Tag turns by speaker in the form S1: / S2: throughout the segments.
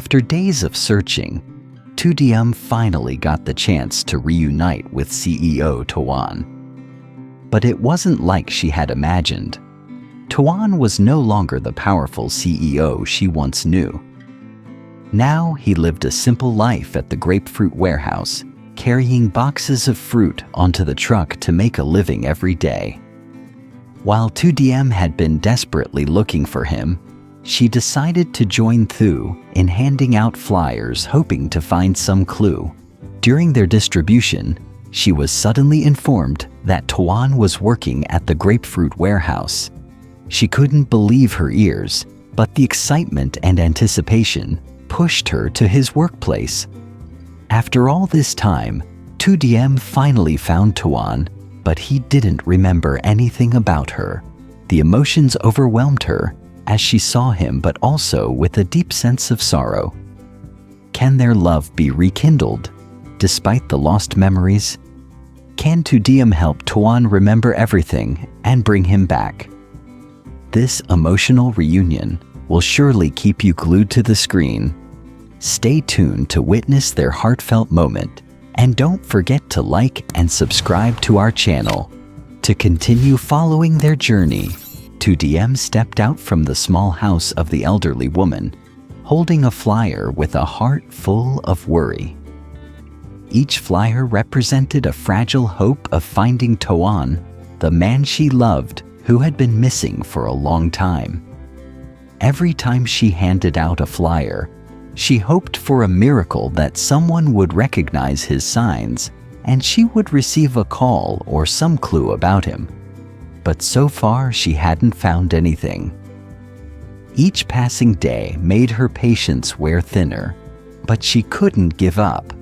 S1: After days of searching, Diem finally got the chance to reunite with CEO Towan. But it wasn't like she had imagined. Towan was no longer the powerful CEO she once knew. Now he lived a simple life at the grapefruit warehouse, carrying boxes of fruit onto the truck to make a living every day. While Diem had been desperately looking for him, she decided to join Thu in handing out flyers, hoping to find some clue. During their distribution, she was suddenly informed that Towan was working at the grapefruit warehouse. She couldn't believe her ears, but the excitement and anticipation pushed her to his workplace. After all this time, Diem finally found Towan, but he didn't remember anything about her. The emotions overwhelmed her as she saw him, but also with a deep sense of sorrow. Can their love be rekindled, despite the lost memories? Can Diem help Towan remember everything and bring him back? This emotional reunion will surely keep you glued to the screen. Stay tuned to witness their heartfelt moment, and don't forget to like and subscribe to our channel. To continue following their journey, Diem stepped out from the small house of the elderly woman, holding a flyer with a heart full of worry. Each flyer represented a fragile hope of finding Towan, the man she loved who had been missing for a long time. Every time she handed out a flyer, she hoped for a miracle, that someone would recognize his signs and she would receive a call or some clue about him. But so far she hadn't found anything. Each passing day made her patience wear thinner, but she couldn't give up.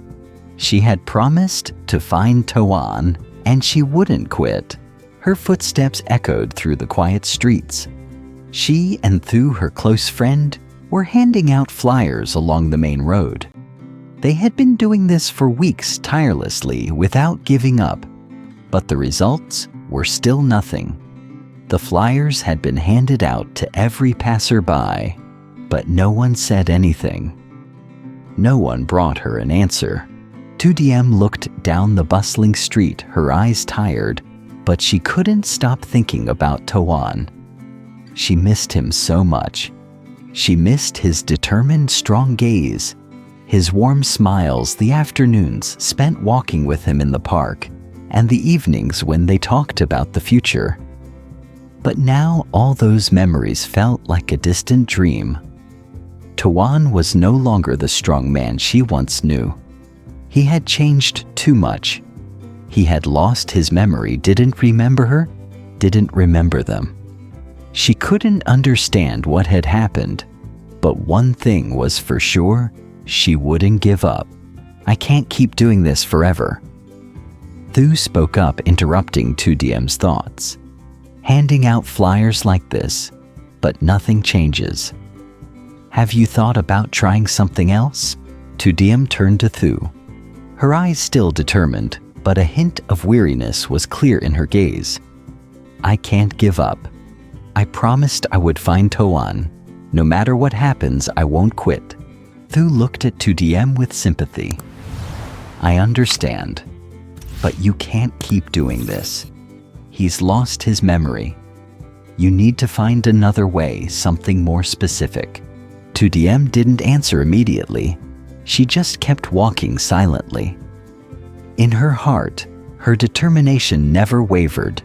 S1: She had promised to find Towan, and she wouldn't quit. Her footsteps echoed through the quiet streets. She and Thu, her close friend, were handing out flyers along the main road. They had been doing this for weeks tirelessly without giving up, but the results were still nothing. The flyers had been handed out to every passerby, but no one said anything. No one brought her an answer. Diem looked down the bustling street, her eyes tired, but she couldn't stop thinking about Towan. She missed him so much. She missed his determined, strong gaze, his warm smiles, the afternoons spent walking with him in the park, and the evenings when they talked about the future. But now all those memories felt like a distant dream. Towan was no longer the strong man she once knew. He had changed too much. He had lost his memory, didn't remember her, didn't remember them. She couldn't understand what had happened, but one thing was for sure, she wouldn't give up. I can't keep doing this forever. Thu spoke up, interrupting Diem's thoughts. Handing out flyers like this, but nothing changes. Have you thought about trying something else? Diem turned to Thu. Her eyes still determined, but a hint of weariness was clear in her gaze. I can't give up. I promised I would find Towan. No matter what happens, I won't quit. Thu looked at Diem with sympathy. I understand, but you can't keep doing this. He's lost his memory. You need to find another way, something more specific. Diem didn't answer immediately. She just kept walking silently. In her heart, her determination never wavered.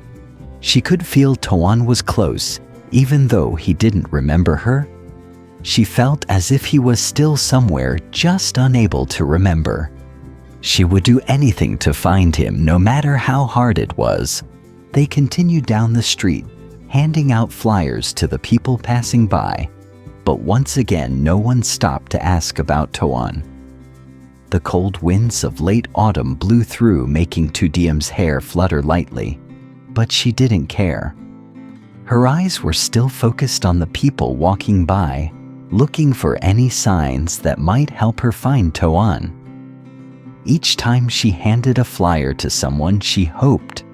S1: She could feel Towan was close, even though he didn't remember her. She felt as if he was still somewhere, just unable to remember. She would do anything to find him, no matter how hard it was. They continued down the street, handing out flyers to the people passing by. But once again, no one stopped to ask about Towan. The cold winds of late autumn blew through, making Diem's hair flutter lightly. But she didn't care. Her eyes were still focused on the people walking by, looking for any signs that might help her find Towan. Each time she handed a flyer to someone, she hoped,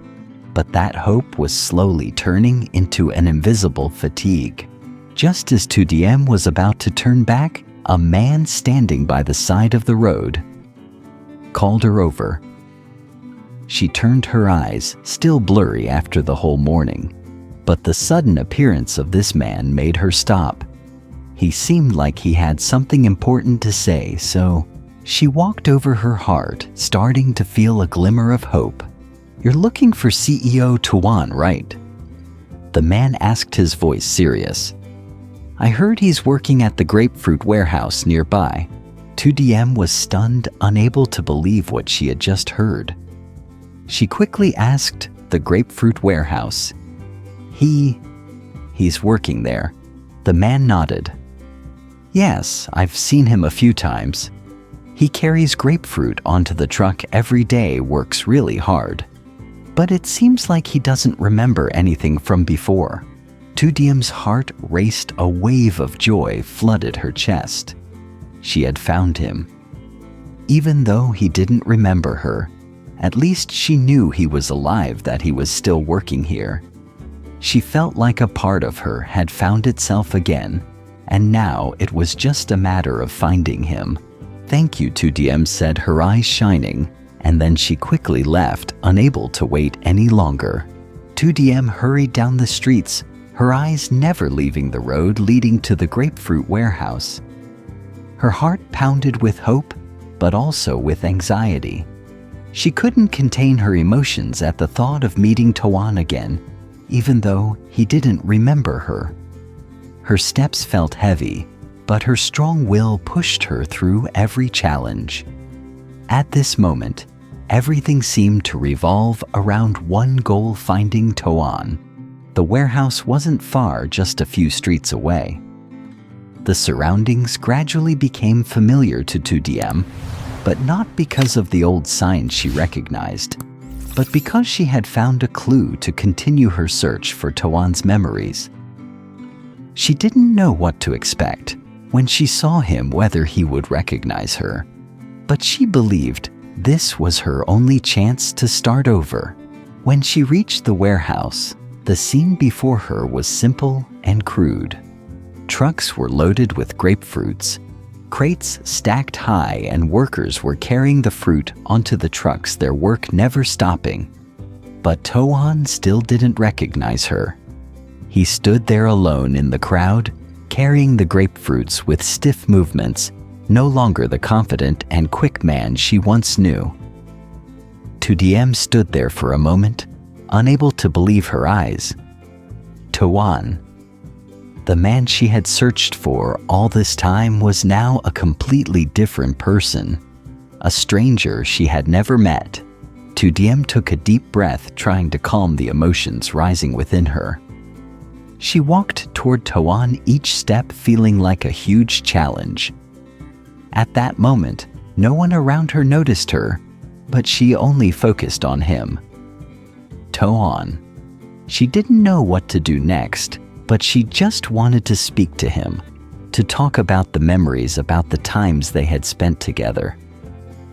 S1: but that hope was slowly turning into an invisible fatigue. Just as Diem was about to turn back, a man standing by the side of the road called her over. She turned her eyes, still blurry after the whole morning, but the sudden appearance of this man made her stop. He seemed like he had something important to say, so she walked over her heart, starting to feel a glimmer of hope. "You're looking for CEO Towan, right?" The man asked, his voice serious. "I heard he's working at the grapefruit warehouse nearby." Diem was stunned, unable to believe what she had just heard. She quickly asked, "The grapefruit warehouse? He's working there." The man nodded. "Yes, I've seen him a few times. He carries grapefruit onto the truck every day, works really hard. But it seems like he doesn't remember anything from before." Diem's heart raced, a wave of joy flooded her chest. She had found him. Even though he didn't remember her, at least she knew he was alive, that he was still working here. She felt like a part of her had found itself again, and now it was just a matter of finding him. "Thank you," Diem said, her eyes shining, and then she quickly left, unable to wait any longer. Diem hurried down the streets, her eyes never leaving the road leading to the grapefruit warehouse. Her heart pounded with hope, but also with anxiety. She couldn't contain her emotions at the thought of meeting Towan again, even though he didn't remember her. Her steps felt heavy, but her strong will pushed her through every challenge. At this moment, everything seemed to revolve around one goal: finding Towan. The warehouse wasn't far, just a few streets away. The surroundings gradually became familiar to Diem, but not because of the old signs she recognized, but because she had found a clue to continue her search for Towan's memories. She didn't know what to expect when she saw him, whether he would recognize her, but she believed this was her only chance to start over. When she reached the warehouse, the scene before her was simple and crude. Trucks were loaded with grapefruits, crates stacked high, and workers were carrying the fruit onto the trucks, their work never stopping. But Towan still didn't recognize her. He stood there alone in the crowd, carrying the grapefruits with stiff movements, no longer the confident and quick man she once knew. Diem stood there for a moment, unable to believe her eyes. Towan, the man she had searched for all this time, was now a completely different person, a stranger she had never met. Diem took a deep breath, trying to calm the emotions rising within her. She walked toward Towan, each step feeling like a huge challenge. At that moment, no one around her noticed her, but she only focused on him. Towan. She didn't know what to do next, but she just wanted to speak to him, to talk about the memories, about the times they had spent together.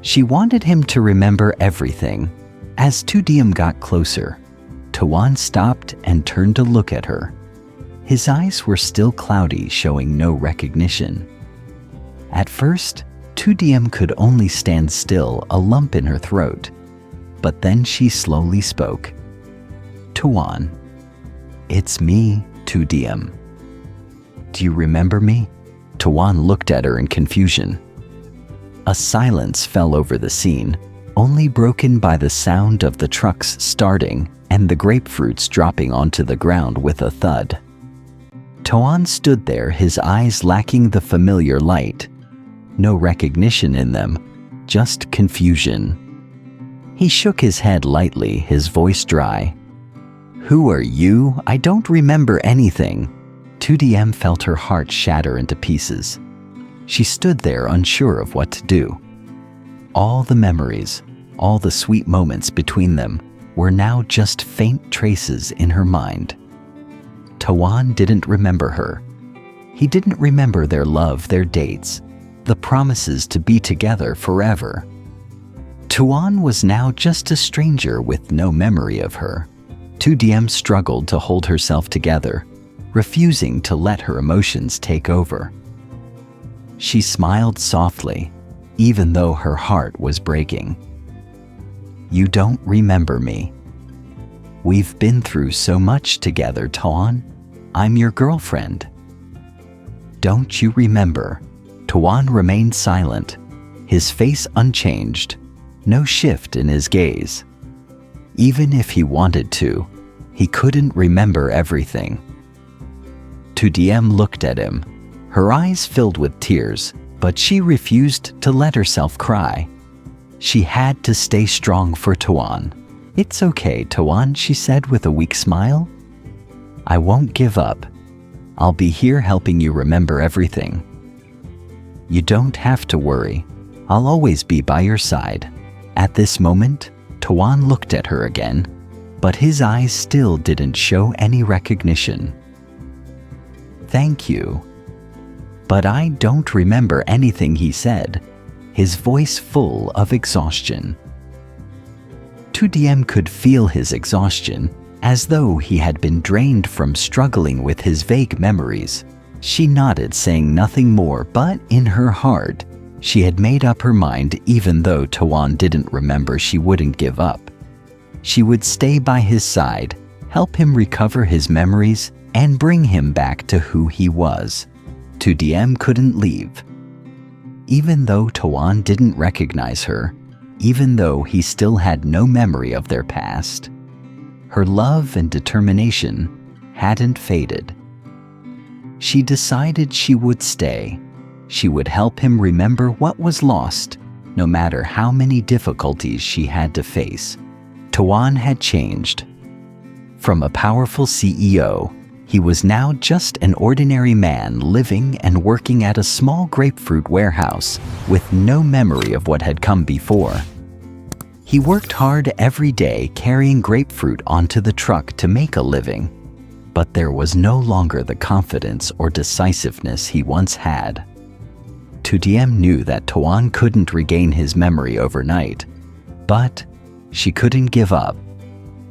S1: She wanted him to remember everything. As Diem got closer, Towan stopped and turned to look at her. His eyes were still cloudy, showing no recognition. At first, Diem could only stand still, a lump in her throat. But then she slowly spoke. "Towan, it's me, Diem. Do you remember me?" Towan looked at her in confusion. A silence fell over the scene, only broken by the sound of the trucks starting and the grapefruits dropping onto the ground with a thud. Towan stood there, his eyes lacking the familiar light. No recognition in them, just confusion. He shook his head lightly, his voice dry. "Who are you? I don't remember anything." Diem felt her heart shatter into pieces. She stood there, unsure of what to do. All the memories, all the sweet moments between them, were now just faint traces in her mind. Towan didn't remember her. He didn't remember their love, their dates, the promises to be together forever. Towan was now just a stranger with no memory of her. Diem struggled to hold herself together, refusing to let her emotions take over. She smiled softly, even though her heart was breaking. You don't remember me. We've been through so much together, Toan. I'm your girlfriend. Don't you remember? Towan remained silent, his face unchanged, no shift in his gaze. Even if he wanted to, he couldn't remember everything. Diem looked at him, her eyes filled with tears, but she refused to let herself cry. She had to stay strong for Towan. It's okay, Towan, she said with a weak smile. I won't give up. I'll be here helping you remember everything. You don't have to worry. I'll always be by your side. At this moment, Towan looked at her again, but his eyes still didn't show any recognition. Thank you. But I don't remember anything he said, his voice full of exhaustion. Diem could feel his exhaustion, as though he had been drained from struggling with his vague memories. She nodded, saying nothing more, but in her heart, she had made up her mind. Even though Towan didn't remember, she wouldn't give up. She would stay by his side, help him recover his memories, and bring him back to who he was. Diem couldn't leave. Even though Towan didn't recognize her, even though he still had no memory of their past, her love and determination hadn't faded. She decided she would stay. She would help him remember what was lost, no matter how many difficulties she had to face. Towan had changed. From a powerful CEO, he was now just an ordinary man living and working at a small grapefruit warehouse with no memory of what had come before. He worked hard every day carrying grapefruit onto the truck to make a living, but there was no longer the confidence or decisiveness he once had. Diem knew that Towan couldn't regain his memory overnight, but she couldn't give up.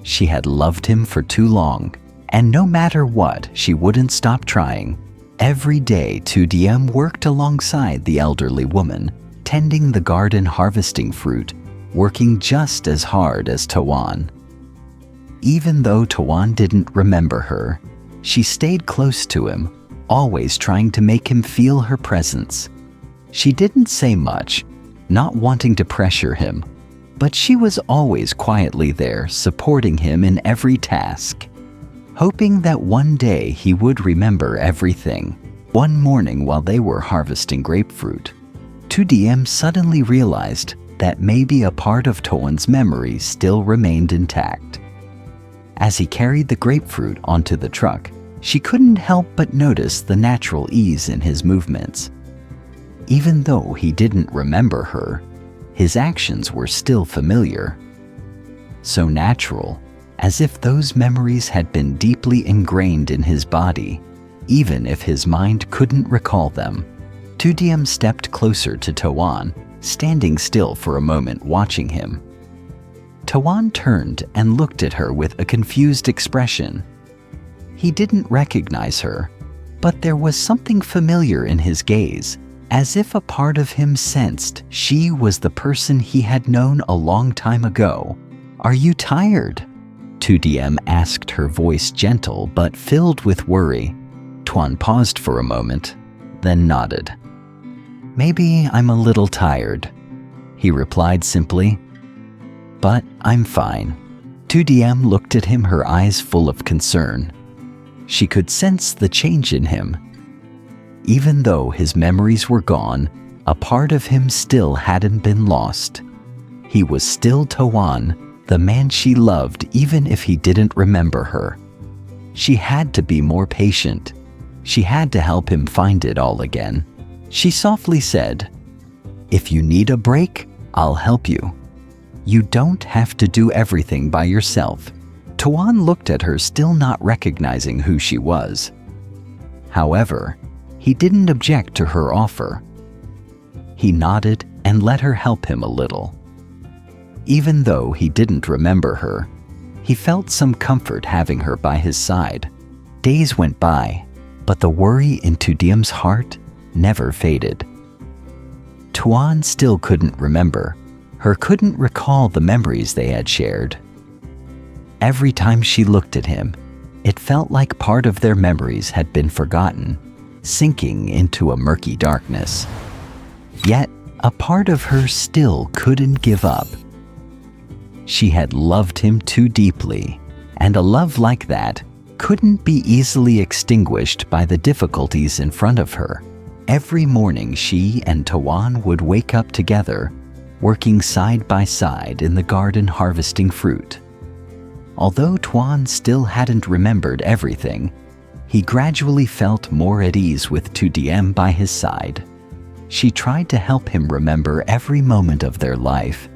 S1: She had loved him for too long, and no matter what, she wouldn't stop trying. Every day, Diem worked alongside the elderly woman, tending the garden, harvesting fruit, working just as hard as Towan. Even though Towan didn't remember her, she stayed close to him, always trying to make him feel her presence. She didn't say much, not wanting to pressure him, but she was always quietly there, supporting him in every task, hoping that one day he would remember everything. One morning while they were harvesting grapefruit, Diem suddenly realized that maybe a part of Towan's memory still remained intact. As he carried the grapefruit onto the truck, she couldn't help but notice the natural ease in his movements. Even though he didn't remember her, his actions were still familiar. So natural, as if those memories had been deeply ingrained in his body, even if his mind couldn't recall them. Diem stepped closer to Towan, standing still for a moment watching him. Towan turned and looked at her with a confused expression. He didn't recognize her, but there was something familiar in his gaze, as if a part of him sensed she was the person he had known a long time ago. Are you tired? Diem asked, her voice gentle but filled with worry. Towan paused for a moment, then nodded. Maybe I'm a little tired, he replied simply. But I'm fine. Diem looked at him, her eyes full of concern. She could sense the change in him. Even though his memories were gone, a part of him still hadn't been lost. He was still Towan, the man she loved, even if he didn't remember her. She had to be more patient. She had to help him find it all again. She softly said, "If you need a break, I'll help you. You don't have to do everything by yourself." Towan looked at her, still not recognizing who she was. However, he didn't object to her offer. He nodded and let her help him a little. Even though he didn't remember her, he felt some comfort having her by his side. Days went by, but the worry in Diem's heart never faded. Toan still couldn't remember, couldn't recall the memories they had shared. Every time she looked at him, it felt like part of their memories had been forgotten, sinking into a murky darkness. Yet, a part of her still couldn't give up. She had loved him too deeply, and a love like that couldn't be easily extinguished by the difficulties in front of her. Every morning she and Towan would wake up together, working side by side in the garden harvesting fruit. Although Towan still hadn't remembered everything, he gradually felt more at ease with Diem by his side. She tried to help him remember every moment of their life,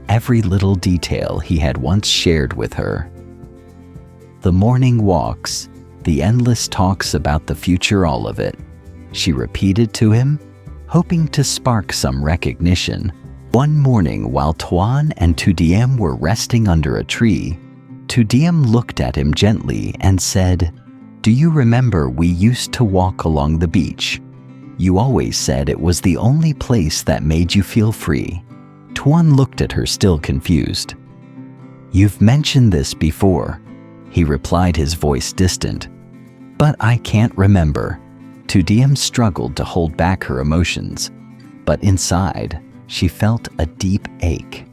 S1: every little detail he had once shared with her. The morning walks, the endless talks about the future, all of it, she repeated to him, hoping to spark some recognition. One morning while Toan and Diem were resting under a tree, Diem looked at him gently and said, "Do you remember we used to walk along the beach? You always said it was the only place that made you feel free." Toan looked at her, still confused. "You've mentioned this before," he replied, his voice distant. "But I can't remember." Diem struggled to hold back her emotions, but inside, she felt a deep ache.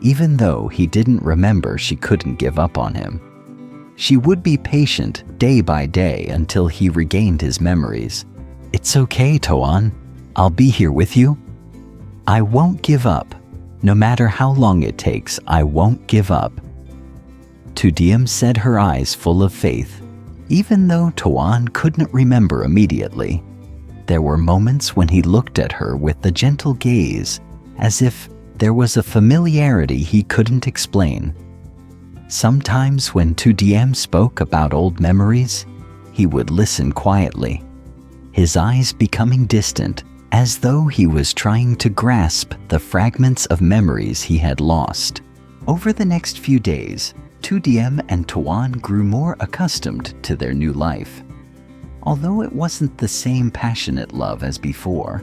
S1: Even though he didn't remember, she couldn't give up on him. She would be patient day by day until he regained his memories. "It's okay, Toan. I'll be here with you. I won't give up. No matter how long it takes, I won't give up." Diem said, her eyes full of faith. Even though Toan couldn't remember immediately, there were moments when he looked at her with a gentle gaze, as if there was a familiarity he couldn't explain. Sometimes when Diem spoke about old memories, he would listen quietly, his eyes becoming distant, as though he was trying to grasp the fragments of memories he had lost. Over the next few days, Diem and Toan grew more accustomed to their new life. Although it wasn't the same passionate love as before,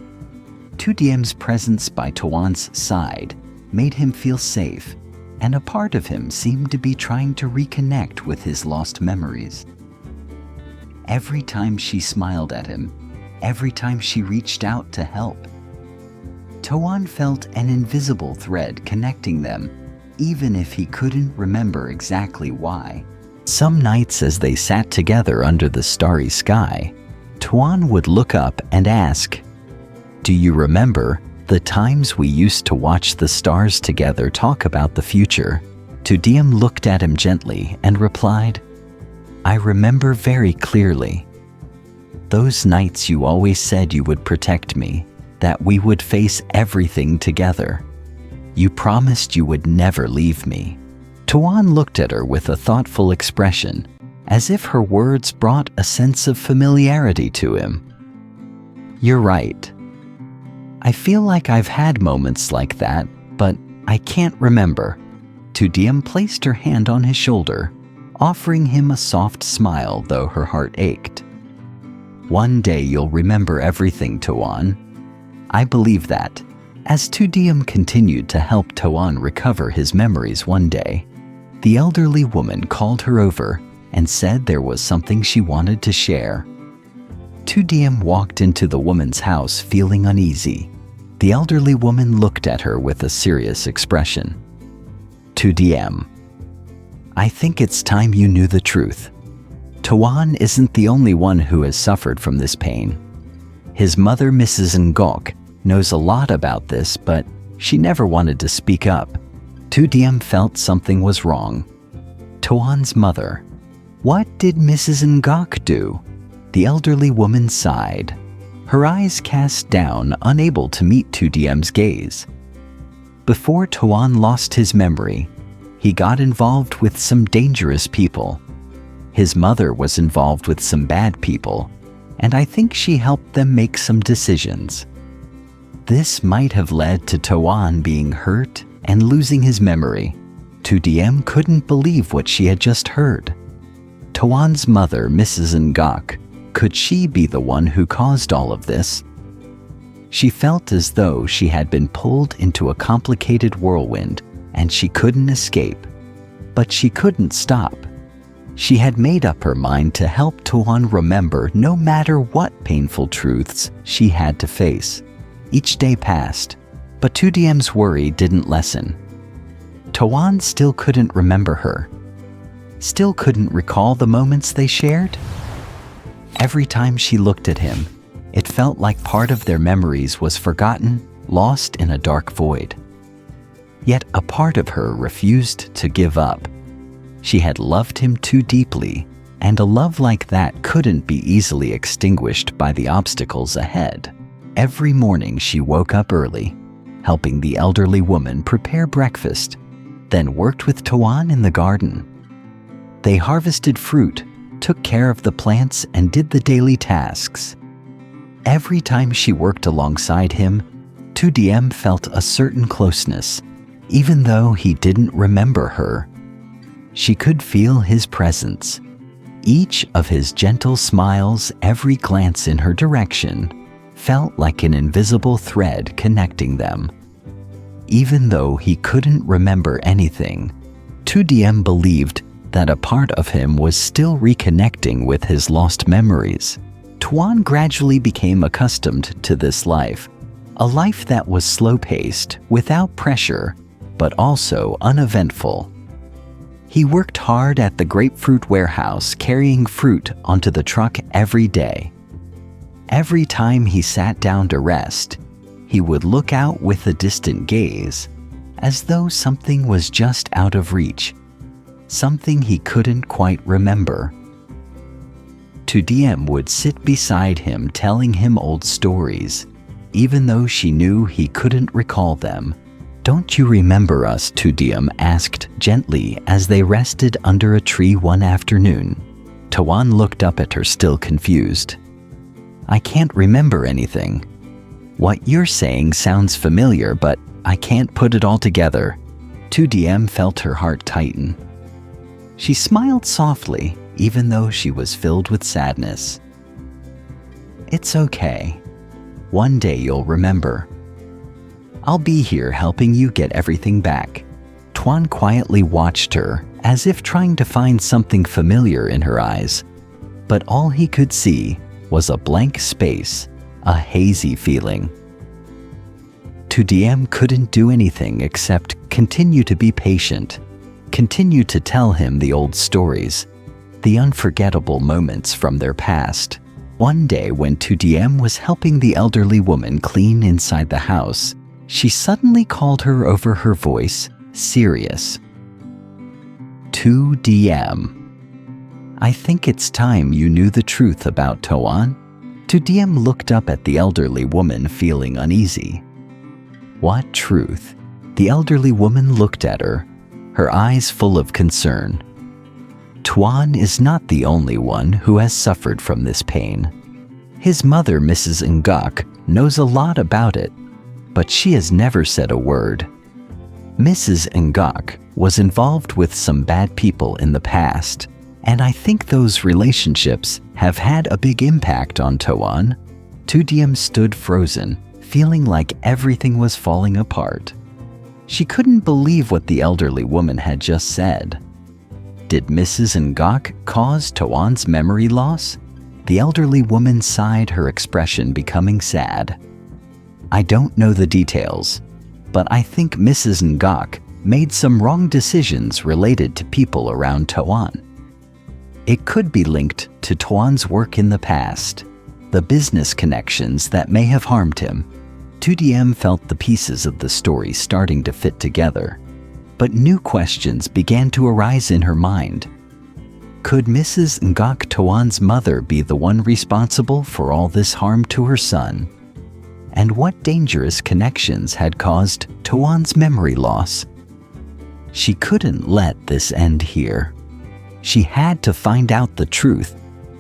S1: Diem's presence by Toan's side made him feel safe, and a part of him seemed to be trying to reconnect with his lost memories. Every time she smiled at him, every time she reached out to help, Toan felt an invisible thread connecting them, even if he couldn't remember exactly why. Some nights as they sat together under the starry sky, Toan would look up and ask, "Do you remember the times we used to watch the stars together talk about the future?" Diem looked at him gently and replied, "I remember very clearly. Those nights you always said you would protect me, that we would face everything together. You promised you would never leave me." Toan looked at her with a thoughtful expression, as if her words brought a sense of familiarity to him. "You're right. I feel like I've had moments like that, but I can't remember." Diem placed her hand on his shoulder, offering him a soft smile, though her heart ached. "One day you'll remember everything, Toan. I believe that." As Diem continued to help Toan recover his memories one day, the elderly woman called her over and said there was something she wanted to share. Diem walked into the woman's house feeling uneasy. The elderly woman looked at her with a serious expression. "Diem, I think it's time you knew the truth. Toan isn't the only one who has suffered from this pain. His mother, Mrs. Ngok, knows a lot about this, but she never wanted to speak up." Diem felt something was wrong. Toan's mother. What did Mrs. Ngok do? The elderly woman sighed, her eyes cast down, unable to meet Diem's gaze. Before Toan lost his memory, he got involved with some dangerous people. His mother was involved with some bad people, and I think she helped them make some decisions. This might have led to Toan being hurt and losing his memory. Diem couldn't believe what she had just heard. Toan's mother, Mrs. Ngok, could she be the one who caused all of this? She felt as though she had been pulled into a complicated whirlwind and she couldn't escape. But she couldn't stop. She had made up her mind to help Toan remember no matter what painful truths she had to face. Each day passed, but Lytudiem's worry didn't lessen. Toan still couldn't remember her. Still couldn't recall the moments they shared. Every time she looked at him, it felt like part of their memories was forgotten, lost in a dark void. Yet a part of her refused to give up. She had loved him too deeply, and a love like that couldn't be easily extinguished by the obstacles ahead. Every morning she woke up early, helping the elderly woman prepare breakfast, then worked with Towan in the garden. They harvested fruit, took care of the plants, and did the daily tasks. Every time she worked alongside him, Diem felt a certain closeness, even though he didn't remember her. She could feel his presence. Each of his gentle smiles, every glance in her direction, felt like an invisible thread connecting them. Even though he couldn't remember anything, Diem believed that a part of him was still reconnecting with his lost memories. Toan gradually became accustomed to this life, a life that was slow-paced, without pressure, but also uneventful. He worked hard at the grapefruit warehouse, carrying fruit onto the truck every day. Every time he sat down to rest, he would look out with a distant gaze, as though something was just out of reach, something he couldn't quite remember. Diem would sit beside him telling him old stories, even though she knew he couldn't recall them. "Don't you remember us?" Diem asked gently as they rested under a tree one afternoon. Toan looked up at her, still confused. "I can't remember anything. What you're saying sounds familiar, but I can't put it all together." Diem felt her heart tighten. She smiled softly, even though she was filled with sadness. "It's okay. One day you'll remember. I'll be here helping you get everything back." Toan quietly watched her, as if trying to find something familiar in her eyes. But all he could see was a blank space, a hazy feeling. Diem couldn't do anything except continue to be patient, continue to tell him the old stories, the unforgettable moments from their past. One day when Diem was helping the elderly woman clean inside the house, she suddenly called her over, her voice serious. "Diem, I think it's time you knew the truth about Toan." Diem looked up at the elderly woman, feeling uneasy. "What truth?" The elderly woman looked at her, her eyes full of concern. "Toan is not the only one who has suffered from this pain. His mother, Mrs. Ngok, knows a lot about it, but she has never said a word. Mrs. Ngok was involved with some bad people in the past, and I think those relationships have had a big impact on Toan." Diem stood frozen, feeling like everything was falling apart. She couldn't believe what the elderly woman had just said. Did Mrs. Ngok cause Toan's memory loss? The elderly woman sighed, her expression becoming sad. "I don't know the details, but I think Mrs. Ngok made some wrong decisions related to people around Toan. It could be linked to Toan's work in the past, the business connections that may have harmed him." Diem felt the pieces of the story starting to fit together, but new questions began to arise in her mind. Could Mrs. Ngok, Toan's mother, be the one responsible for all this harm to her son? And what dangerous connections had caused Toan's memory loss? She couldn't let this end here. She had to find out the truth,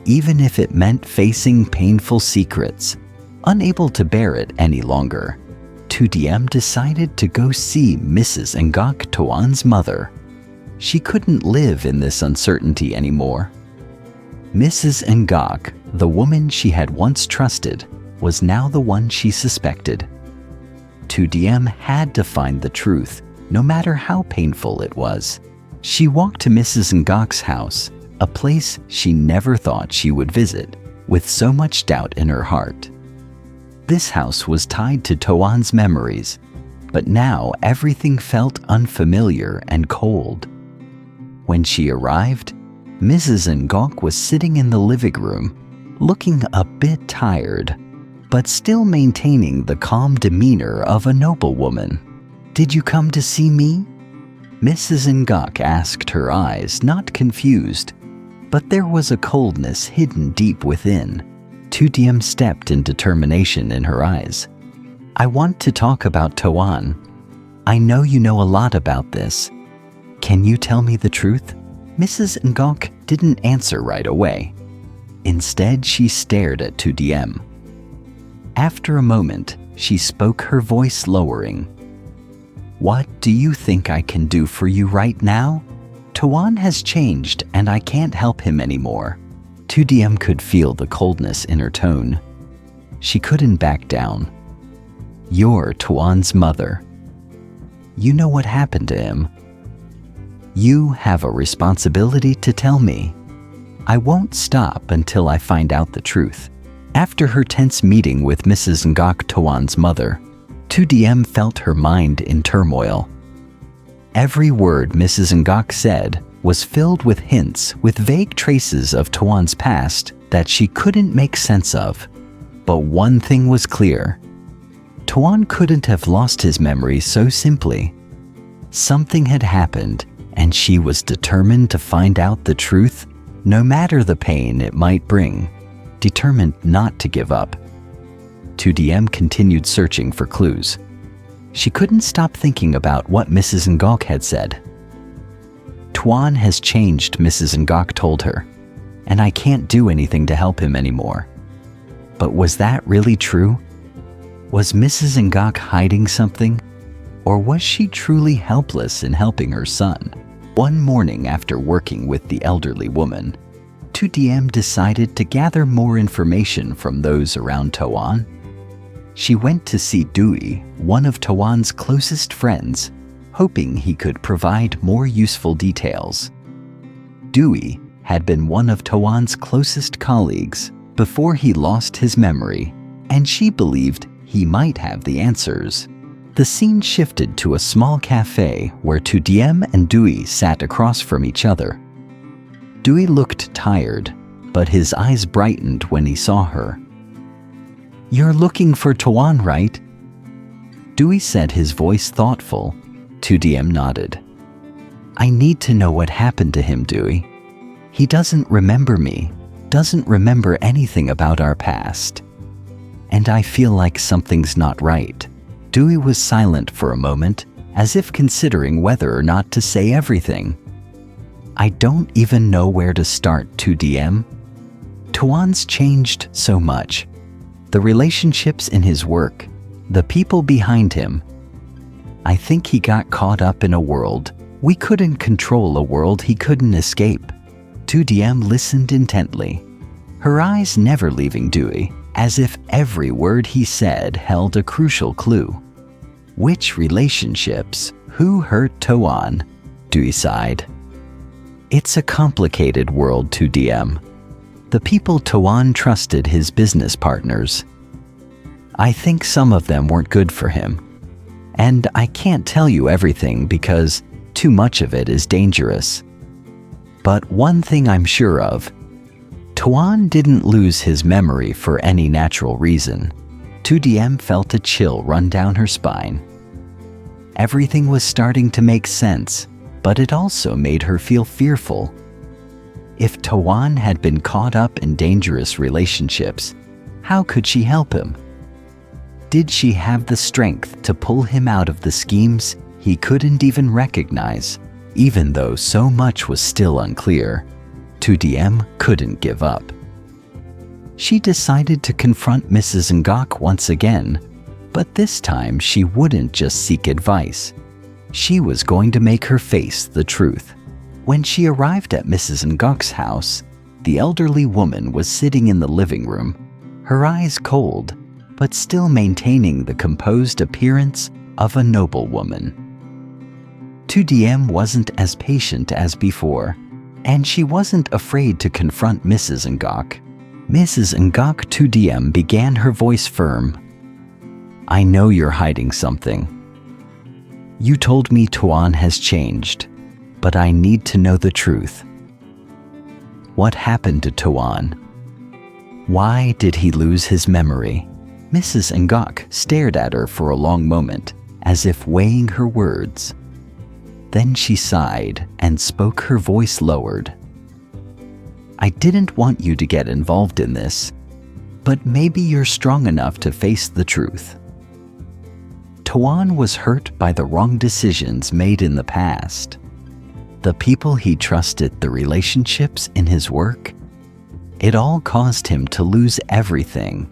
S1: even if it meant facing painful secrets. Unable to bear it any longer, Diem decided to go see Mrs. Ngok, Toan's mother. She couldn't live in this uncertainty anymore. Mrs. Ngok, the woman she had once trusted, was now the one she suspected. Diem had to find the truth, no matter how painful it was. She walked to Mrs. Ngok's house, a place she never thought she would visit, with so much doubt in her heart. This house was tied to Toan's memories, but now everything felt unfamiliar and cold. When she arrived, Mrs. Ngok was sitting in the living room, looking a bit tired, but still maintaining the calm demeanor of a noblewoman. "Did you come to see me?" Mrs. Ngok asked, her eyes not confused, but there was a coldness hidden deep within. Diem stepped in determination in her eyes. "I want to talk about Towan. I know you know a lot about this. Can you tell me the truth?" Mrs. Ngok didn't answer right away. Instead, she stared at Diem. After a moment, she spoke, her voice lowering. "What do you think I can do for you right now? Towan has changed and I can't help him anymore." Diem could feel the coldness in her tone. She couldn't back down. "You're Towan's mother. You know what happened to him. You have a responsibility to tell me. I won't stop until I find out the truth." After her tense meeting with Mrs. Ngok, Towan's mother, Diem felt her mind in turmoil. Every word Mrs. Ngok said was filled with hints, with vague traces of Towan's past that she couldn't make sense of. But one thing was clear. Towan couldn't have lost his memory so simply. Something had happened, and she was determined to find out the truth, no matter the pain it might bring, determined not to give up. Diem continued searching for clues. She couldn't stop thinking about what Mrs. Ngok had said. "Towan has changed," Mrs. Ngok told her, "and I can't do anything to help him anymore." But was that really true? Was Mrs. Ngok hiding something? Or was she truly helpless in helping her son? One morning after working with the elderly woman, Diem decided to gather more information from those around Towan. She went to see Dewey, one of Towan's closest friends, hoping he could provide more useful details. Dewey had been one of Towan's closest colleagues before he lost his memory, and she believed he might have the answers. The scene shifted to a small cafe where Diem and Dewey sat across from each other. Dewey looked tired, but his eyes brightened when he saw her. "You're looking for Towan, right?" Dewey said, his voice thoughtful. Diem nodded. "I need to know what happened to him, Dewey. He doesn't remember me, doesn't remember anything about our past. And I feel like something's not right." Dewey was silent for a moment, as if considering whether or not to say everything. "I don't even know where to start, Diem. Towan's changed so much. The relationships in his work, the people behind him. I think he got caught up in a world we couldn't control, a world he couldn't escape." Diem listened intently, her eyes never leaving Dewey, as if every word he said held a crucial clue. "Which relationships? Who hurt Towan?" Dewey sighed. "It's a complicated world, Diem. The people Towan trusted, his business partners. I think some of them weren't good for him. And I can't tell you everything because too much of it is dangerous. But one thing I'm sure of, Towan didn't lose his memory for any natural reason." Diem felt a chill run down her spine. Everything was starting to make sense, but it also made her feel fearful. If Towan had been caught up in dangerous relationships, how could she help him? Did she have the strength to pull him out of the schemes he couldn't even recognize? Even though so much was still unclear, Diem couldn't give up. She decided to confront Mrs. Ngok once again, but this time she wouldn't just seek advice. She was going to make her face the truth. When she arrived at Mrs. Ngok's house, the elderly woman was sitting in the living room, her eyes cold, but still maintaining the composed appearance of a noblewoman. Diem wasn't as patient as before, and she wasn't afraid to confront Mrs. Ngok. Mrs. Ngok Diem began, her voice firm. "I know you're hiding something. You told me Toan has changed, but I need to know the truth. What happened to Toan? Why did he lose his memory?" Mrs. Ngok stared at her for a long moment, as if weighing her words. Then she sighed and spoke, her voice lowered. "I didn't want you to get involved in this, but maybe you're strong enough to face the truth. Towan was hurt by the wrong decisions made in the past. The people he trusted, the relationships in his work, it all caused him to lose everything.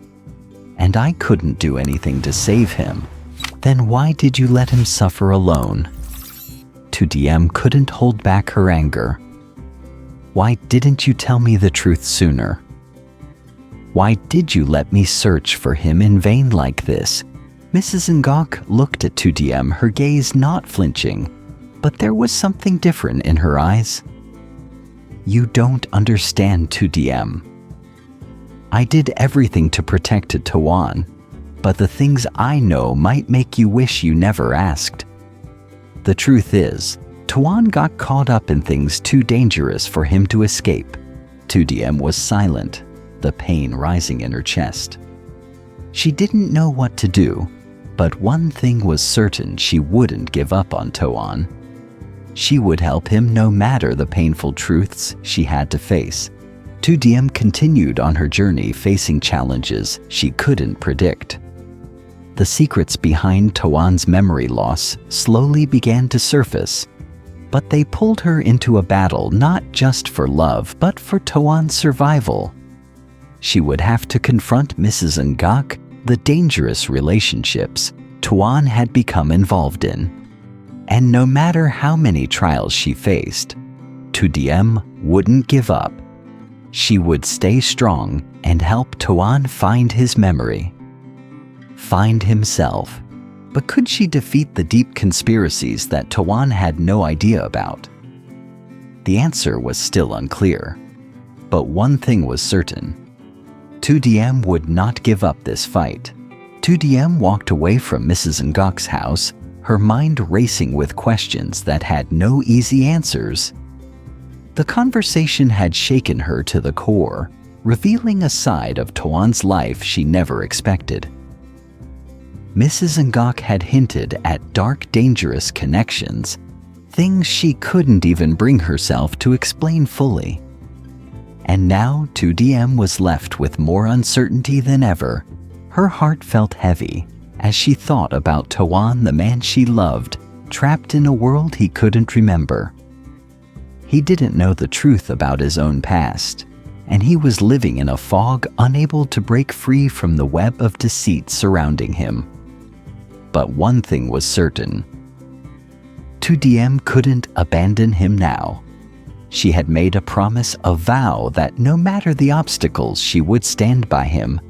S1: And I couldn't do anything to save him. Then why did you let him suffer alone?" Diem couldn't hold back her anger. "Why didn't you tell me the truth sooner? Why did you let me search for him in vain like this?" Mrs. Ngok looked at Diem, her gaze not flinching, but there was something different in her eyes. "You don't understand, Diem. I did everything to protect Towan, but the things I know might make you wish you never asked. The truth is, Towan got caught up in things too dangerous for him to escape." Diem was silent, the pain rising in her chest. She didn't know what to do, but one thing was certain: she wouldn't give up on Towan. She would help him no matter the painful truths she had to face. Diem continued on her journey, facing challenges she couldn't predict. The secrets behind Towan's memory loss slowly began to surface, but they pulled her into a battle not just for love but for Towan's survival. She would have to confront Mrs. Ngok, the dangerous relationships Towan had become involved in. And no matter how many trials she faced, Diem wouldn't give up. She would stay strong and help Towan find his memory, find himself. But could she defeat the deep conspiracies that Towan had no idea about? The answer was still unclear. But one thing was certain: Diem would not give up this fight. Diem walked away from Mrs. Ngok's house, her mind racing with questions that had no easy answers. The conversation had shaken her to the core, revealing a side of Towan's life she never expected. Mrs. Ngok had hinted at dark, dangerous connections, things she couldn't even bring herself to explain fully. And now Diem was left with more uncertainty than ever. Her heart felt heavy as she thought about Towan, the man she loved, trapped in a world he couldn't remember. He didn't know the truth about his own past, and he was living in a fog, unable to break free from the web of deceit surrounding him. But one thing was certain: Diem couldn't abandon him now. She had made a promise, a vow, that no matter the obstacles, she would stand by him.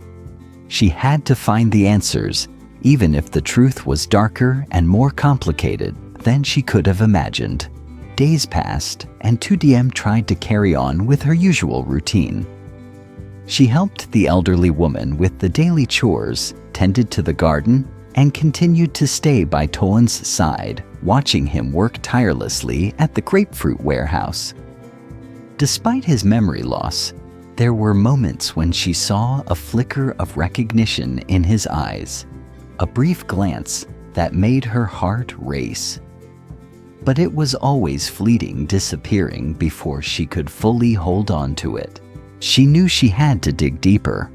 S1: She had to find the answers, even if the truth was darker and more complicated than she could have imagined. Days passed, and Diem tried to carry on with her usual routine. She helped the elderly woman with the daily chores, tended to the garden, and continued to stay by Towan's side, watching him work tirelessly at the grapefruit warehouse. Despite his memory loss, there were moments when she saw a flicker of recognition in his eyes, a brief glance that made her heart race. But it was always fleeting, disappearing before she could fully hold on to it. She knew she had to dig deeper.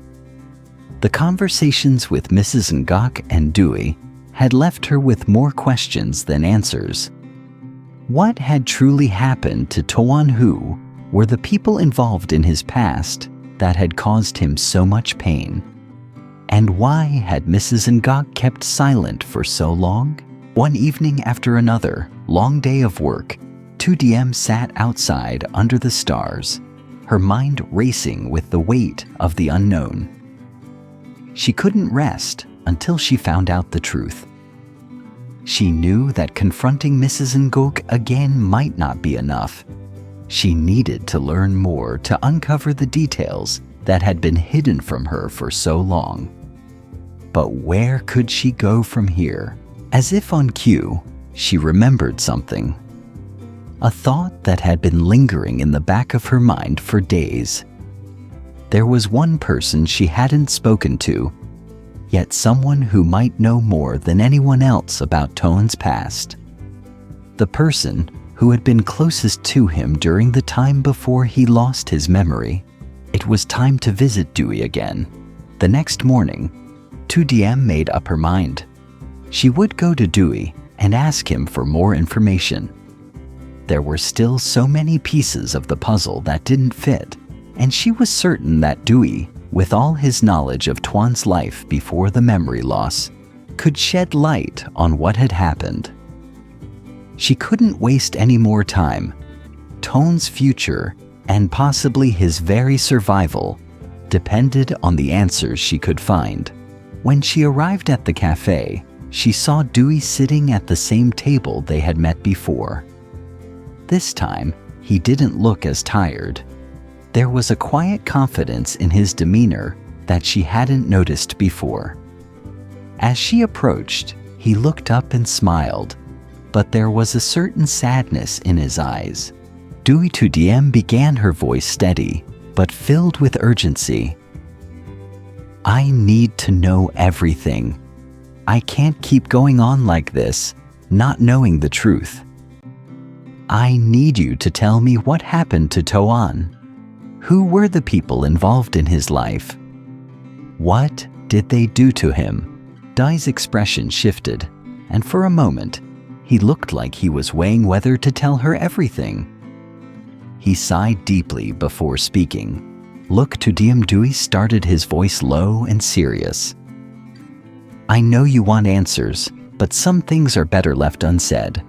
S1: The conversations with Mrs. Ngok and Dewey had left her with more questions than answers. What had truly happened to Towan? Who were the people involved in his past that had caused him so much pain? And why had Mrs. Ngok kept silent for so long? One evening after another long day of work, Diem sat outside under the stars, her mind racing with the weight of the unknown. She couldn't rest until she found out the truth. She knew that confronting Mrs. Ngok again might not be enough. She needed to learn more to uncover the details that had been hidden from her for so long. But where could she go from here? As if on cue, she remembered something. A thought that had been lingering in the back of her mind for days. There was one person she hadn't spoken to, yet someone who might know more than anyone else about Toan's past. The person who had been closest to him during the time before he lost his memory. It was time to visit Dewey again. The next morning, Diem made up her mind. She would go to Dewey and ask him for more information. There were still so many pieces of the puzzle that didn't fit, and she was certain that Dewey, with all his knowledge of Toan's life before the memory loss, could shed light on what had happened. She couldn't waste any more time. Toan's future, and possibly his very survival, depended on the answers she could find. When she arrived at the cafe, she saw Dewey sitting at the same table they had met before. This time, he didn't look as tired. There was a quiet confidence in his demeanor that she hadn't noticed before. As she approached, he looked up and smiled, but there was a certain sadness in his eyes. Diem began, her voice steady, but filled with urgency. I need to know everything. I can't keep going on like this, not knowing the truth. I need you to tell me what happened to Toan. Who were the people involved in his life? What did they do to him? Dai's expression shifted, and for a moment, he looked like he was weighing whether to tell her everything. He sighed deeply before speaking. Look to Diem. Dewey started, his voice low and serious. I know you want answers, but some things are better left unsaid.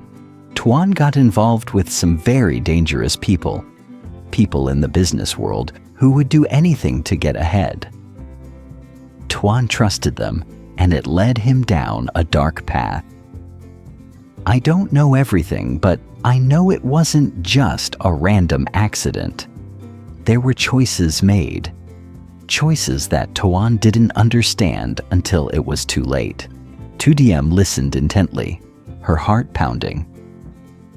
S1: Toan got involved with some very dangerous people. People in the business world who would do anything to get ahead. Toan trusted them, and it led him down a dark path. I don't know everything, but I know it wasn't just a random accident. There were choices made. Choices that Toan didn't understand until it was too late. Diem listened intently, her heart pounding.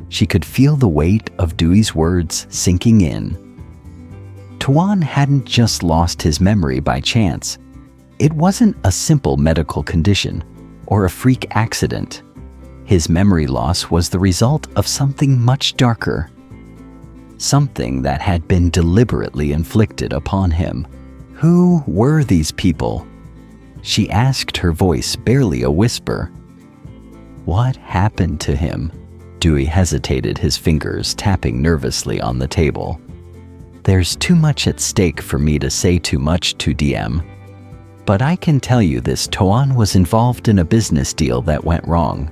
S1: She could feel the weight of Dewey's words sinking in. Toan hadn't just lost his memory by chance. It wasn't a simple medical condition or a freak accident. His memory loss was the result of something much darker. Something that had been deliberately inflicted upon him. Who were these people? She asked, her voice barely a whisper. What happened to him? Dewey hesitated, his fingers tapping nervously on the table. There's too much at stake for me to say too much to Diem. But I can tell you this: Toan was involved in a business deal that went wrong.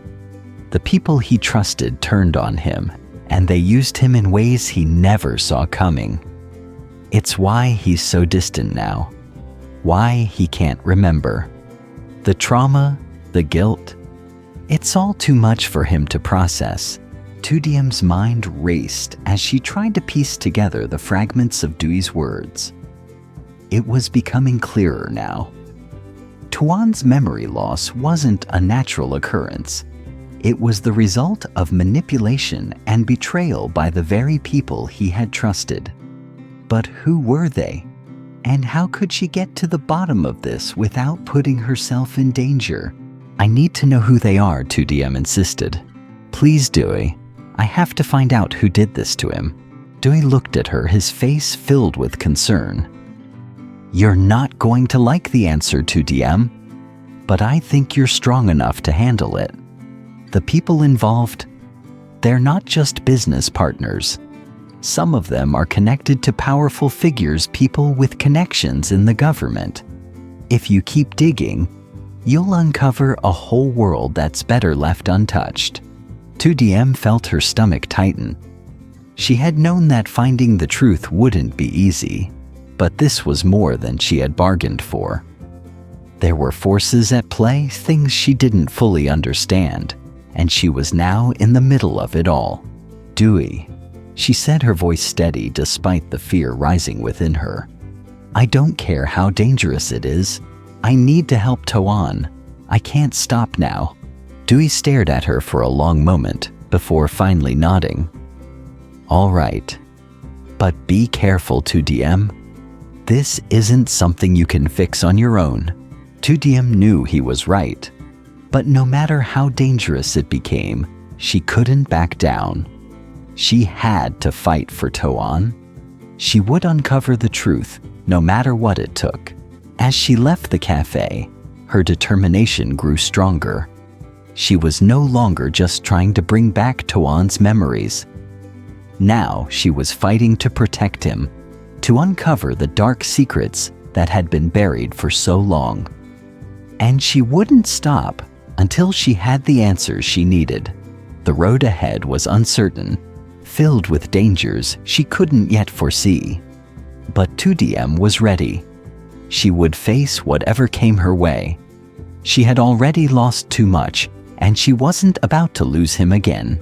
S1: The people he trusted turned on him, and they used him in ways he never saw coming. It's why he's so distant now. Why he can't remember. The trauma, the guilt, it's all too much for him to process. Diem's mind raced as she tried to piece together the fragments of Dewey's words. It was becoming clearer now. Toan's memory loss wasn't a natural occurrence. It was the result of manipulation and betrayal by the very people he had trusted. But who were they? And how could she get to the bottom of this without putting herself in danger? I need to know who they are, Diem insisted. Please, Dewey. I have to find out who did this to him. Dewey looked at her, his face filled with concern. You're not going to like the answer, Diem, but I think you're strong enough to handle it. The people involved, they're not just business partners. Some of them are connected to powerful figures, people with connections in the government. If you keep digging, you'll uncover a whole world that's better left untouched. Diem felt her stomach tighten. She had known that finding the truth wouldn't be easy, but this was more than she had bargained for. There were forces at play, things she didn't fully understand, and she was now in the middle of it all. Dewey, she said, her voice steady despite the fear rising within her. I don't care how dangerous it is. I need to help Toan. I can't stop now. Dewey stared at her for a long moment before finally nodding. All right. But be careful, Diem. This isn't something you can fix on your own. Diem knew he was right. But no matter how dangerous it became, she couldn't back down. She had to fight for Toan. She would uncover the truth, no matter what it took. As she left the cafe, her determination grew stronger. She was no longer just trying to bring back Toan's memories. Now she was fighting to protect him, to uncover the dark secrets that had been buried for so long. And she wouldn't stop until she had the answers she needed. The road ahead was uncertain, filled with dangers she couldn't yet foresee. But Diem was ready. She would face whatever came her way. She had already lost too much, and she wasn't about to lose him again.